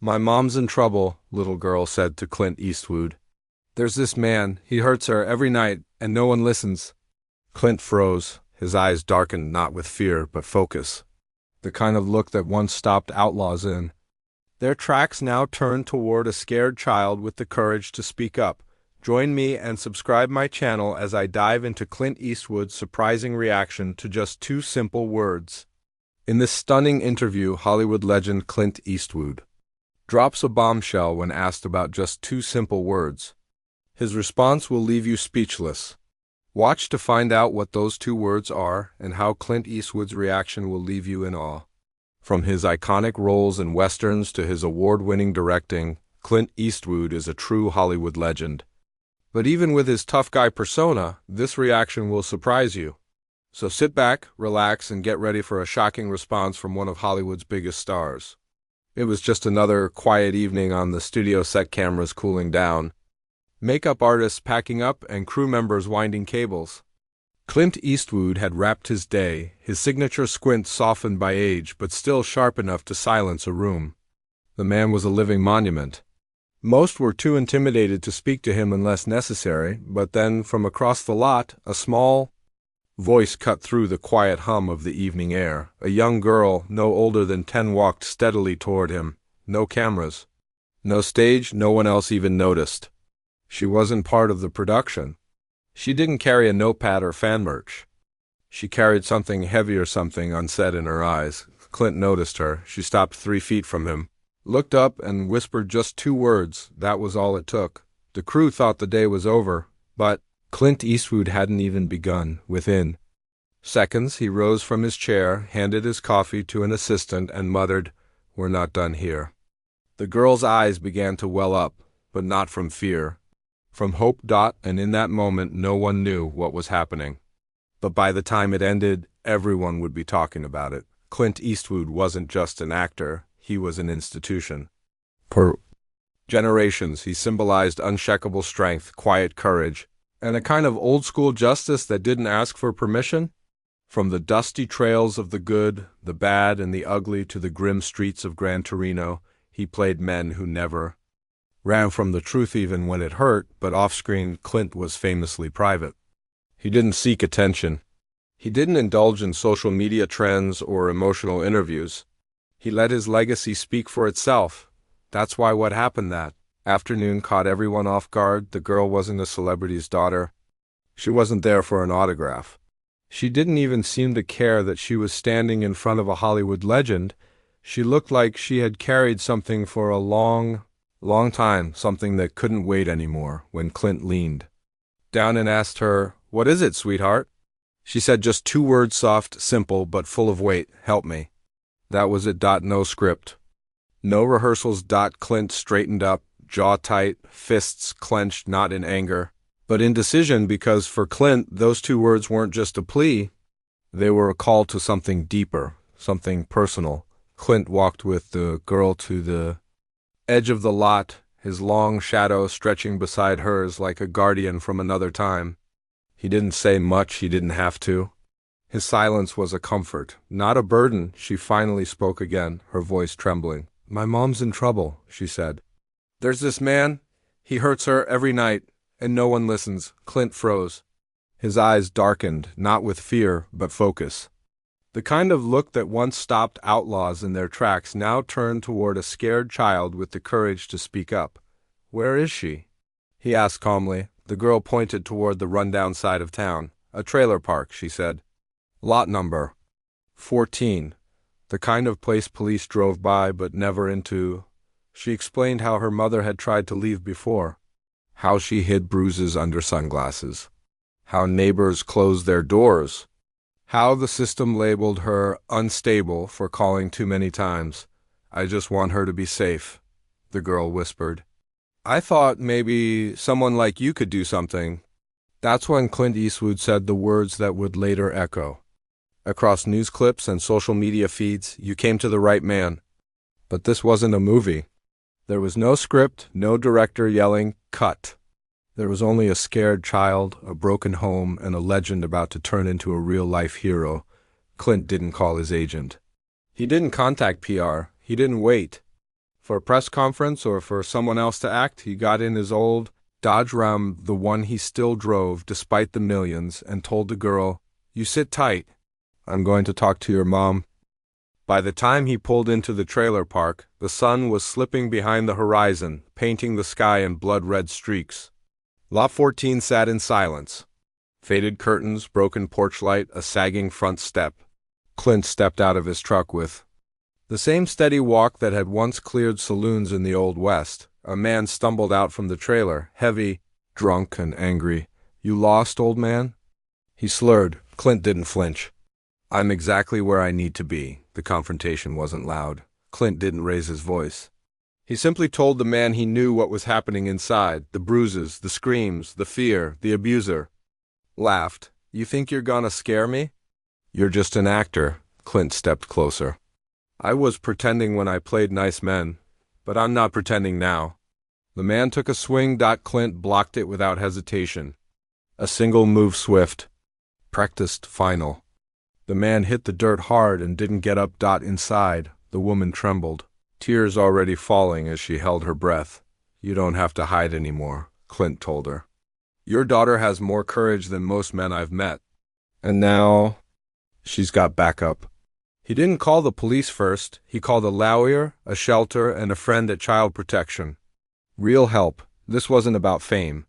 "My mom's in trouble," little girl said to Clint Eastwood. "There's this man, he hurts her every night, and no one listens." Clint froze, his eyes darkened not with fear but focus, the kind of look that once stopped outlaws in. Their tracks now turned toward a scared child with the courage to speak up. Join me and subscribe my channel as I dive into Clint Eastwood's surprising reaction to just two simple words. In this stunning interview, Hollywood legend Clint Eastwood drops a bombshell when asked about just two simple words. His response will leave you speechless. Watch to find out what those two words are and how Clint Eastwood's reaction will leave you in awe. From his iconic roles in westerns to his award-winning directing, Clint Eastwood is a true Hollywood legend. But even with his tough guy persona, this reaction will surprise you. So sit back, relax, and get ready for a shocking response from one of Hollywood's biggest stars. It was just another quiet evening on the studio set, cameras cooling down, makeup artists packing up, and crew members winding cables. Clint Eastwood had wrapped his day, his signature squint softened by age but still sharp enough to silence a room. The man was a living monument. Most were too intimidated to speak to him unless necessary, but then from across the lot, a small voice cut through the quiet hum of the evening air. A young girl, no older than 10, walked steadily toward him. No cameras, no stage, no one else even noticed. She wasn't part of the production. She didn't carry a notepad or fan merch. She carried something heavy or something unsaid in her eyes. Clint noticed her. She stopped 3 feet from him, looked up, and whispered just two words. That was all it took. The crew thought the day was over, but Clint Eastwood hadn't even begun. Within seconds, he rose from his chair, handed his coffee to an assistant, and muttered, "We're not done here." The girl's eyes began to well up, but not from fear, from hope. And in that moment, no one knew what was happening. But by the time it ended, everyone would be talking about it. Clint Eastwood wasn't just an actor, he was an institution. For generations, he symbolized unshakable strength, quiet courage, and a kind of old-school justice that didn't ask for permission. From the dusty trails of the good, the bad, and the ugly to the grim streets of Gran Torino, he played men who never ran from the truth even when it hurt, but off-screen, Clint was famously private. He didn't seek attention. He didn't indulge in social media trends or emotional interviews. He let his legacy speak for itself. That's why what happened that afternoon caught everyone off guard. The girl wasn't a celebrity's daughter. She wasn't there for an autograph. She didn't even seem to care that she was standing in front of a Hollywood legend. She looked like she had carried something for a long time, something that couldn't wait anymore. When Clint leaned down and asked her, "What is it, sweetheart?" she said just two words, soft, simple, but full of weight: "Help me." That was it. No script, no rehearsals. Clint straightened up, jaw tight, fists clenched, not in anger, but in decision, because for Clint, those two words weren't just a plea. They were a call to something deeper, something personal. Clint walked with the girl to the edge of the lot, his long shadow stretching beside hers like a guardian from another time. He didn't say much, he didn't have to. His silence was a comfort, not a burden. She finally spoke again, her voice trembling. "My mom's in trouble," she said. "There's this man, he hurts her every night, and no one listens." Clint froze. His eyes darkened, not with fear, but focus. The kind of look that once stopped outlaws in their tracks now turned toward a scared child with the courage to speak up. "Where is she?" he asked calmly. The girl pointed toward the rundown side of town. "A trailer park," she said. "Lot number 14. The kind of place police drove by but never into." She explained how her mother had tried to leave before, how she hid bruises under sunglasses, how neighbors closed their doors, how the system labeled her unstable for calling too many times. "I just want her to be safe," the girl whispered. "I thought maybe someone like you could do something." That's when Clint Eastwood said the words that would later echo across news clips and social media feeds: "You came to the right man." But this wasn't a movie. There was no script, no director yelling, "Cut." There was only a scared child, a broken home, and a legend about to turn into a real-life hero. Clint didn't call his agent. He didn't contact PR. He didn't wait For a press conference or for someone else to act, he got in his old Dodge Ram, the one he still drove despite the millions, and told the girl, "You sit tight. I'm going to talk to your mom." By the time he pulled into the trailer park, the sun was slipping behind the horizon, painting the sky in blood-red streaks. Lot 14 sat in silence. Faded curtains, broken porch light, a sagging front step. Clint stepped out of his truck with the same steady walk that had once cleared saloons in the Old West. A man stumbled out from the trailer, heavy, drunk, and angry. "You lost, old man?" He slurred. Clint didn't flinch. "I'm exactly where I need to be." The confrontation wasn't loud. Clint didn't raise his voice. He simply told the man he knew what was happening inside, the bruises, the screams, the fear, the abuser. Laughed. "You think you're gonna scare me?" "You're just an actor." Clint stepped closer. "I was pretending when I played nice men, but I'm not pretending now." The man took a swing. Clint blocked it without hesitation. A single move, swift. Practiced, final. The man hit the dirt hard and didn't get up. Inside, the woman trembled, tears already falling as she held her breath. "You don't have to hide anymore," Clint told her. "Your daughter has more courage than most men I've met. And now she's got backup." He didn't call the police first. He called a lawyer, a shelter, and a friend at Child Protection. Real help. This wasn't about fame.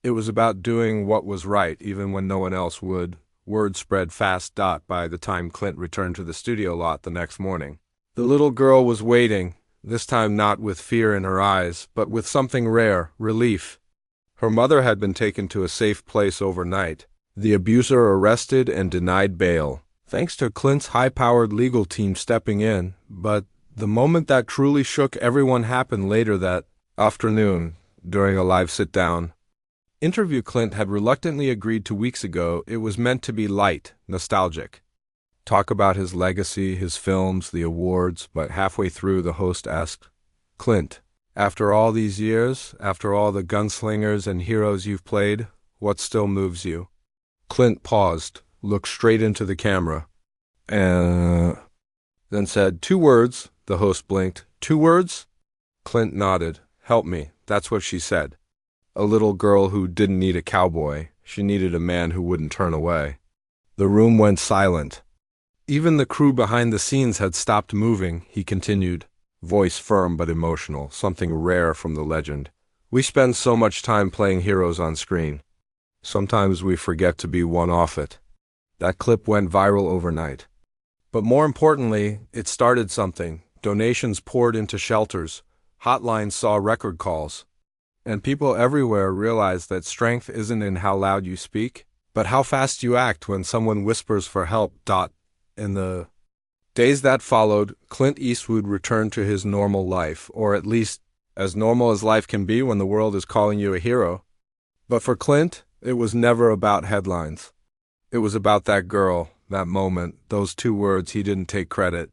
It was about doing what was right, even when no one else would. Word spread fast. By the time Clint returned to the studio lot the next morning, the little girl was waiting, this time not with fear in her eyes, but with something rare, relief. Her mother had been taken to a safe place overnight, the abuser arrested and denied bail, thanks to Clint's high-powered legal team stepping in. But the moment that truly shook everyone happened later that afternoon, during a live sit-down interview Clint had reluctantly agreed to weeks ago. It was meant to be light, nostalgic. Talk about his legacy, his films, the awards, but halfway through the host asked, "Clint, after all these years, after all the gunslingers and heroes you've played, what still moves you?" Clint paused, looked straight into the camera, and then said, "Two words." The host blinked. "Two words?" Clint nodded. "Help me." That's what she said. A little girl who didn't need a cowboy. She needed a man who wouldn't turn away. The room went silent. Even the crew behind the scenes had stopped moving. He continued, voice firm but emotional, something rare from the legend. "We spend so much time playing heroes on screen. Sometimes we forget to be one off it." That clip went viral overnight. But more importantly, it started something. Donations poured into shelters. Hotlines saw record calls. And people everywhere realized that strength isn't in how loud you speak, but how fast you act when someone whispers for help. In the days that followed, Clint Eastwood returned to his normal life, or at least as normal as life can be when the world is calling you a hero. But for Clint, it was never about headlines. It was about that girl, that moment, those two words. He didn't take credit.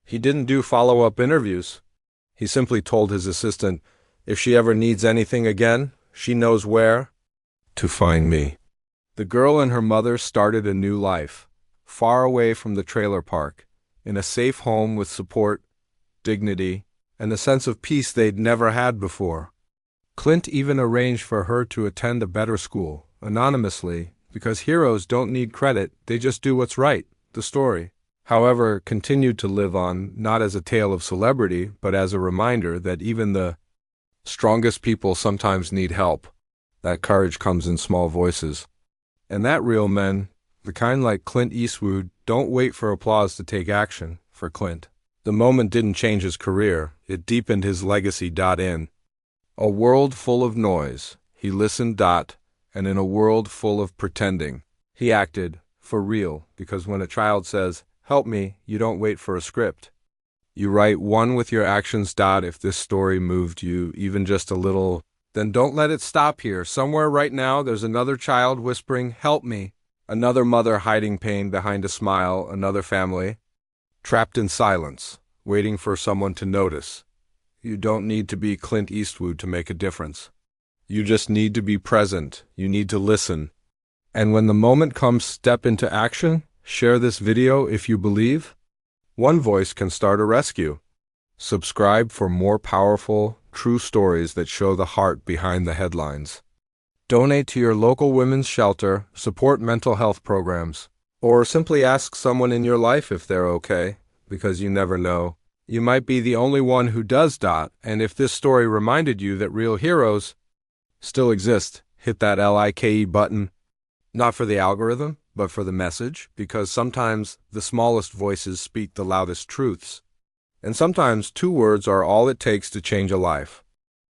He didn't do follow-up interviews. He simply told his assistant, "If she ever needs anything again, she knows where to find me." The girl and her mother started a new life, far away from the trailer park, in a safe home with support, dignity, and a sense of peace they'd never had before. Clint even arranged for her to attend a better school, anonymously, because heroes don't need credit, they just do what's right. The story, however, continued to live on, not as a tale of celebrity, but as a reminder that even the strongest people sometimes need help. That courage comes in small voices. And that real men, the kind like Clint Eastwood, don't wait for applause to take action. For Clint, the moment didn't change his career, it deepened his legacy. In a world full of noise, he listened. And in a world full of pretending, he acted for real, because when a child says, "Help me," you don't wait for a script. You write one with your actions. If this story moved you even just a little, then don't let it stop here. Somewhere right now there's another child whispering, "Help me." Another mother hiding pain behind a smile. Another family trapped in silence, waiting for someone to notice. You don't need to be Clint Eastwood to make a difference. You just need to be present. You need to listen. And when the moment comes, step into action. Share this video if you believe. One voice can start a rescue. Subscribe for more powerful, true stories that show the heart behind the headlines. Donate to your local women's shelter, support mental health programs, or simply ask someone in your life if they're okay, because you never know. You might be the only one who does that, and if this story reminded you that real heroes still exist, hit that like button. Not for the algorithm, but for the message, because sometimes the smallest voices speak the loudest truths. And sometimes 2 words are all it takes to change a life.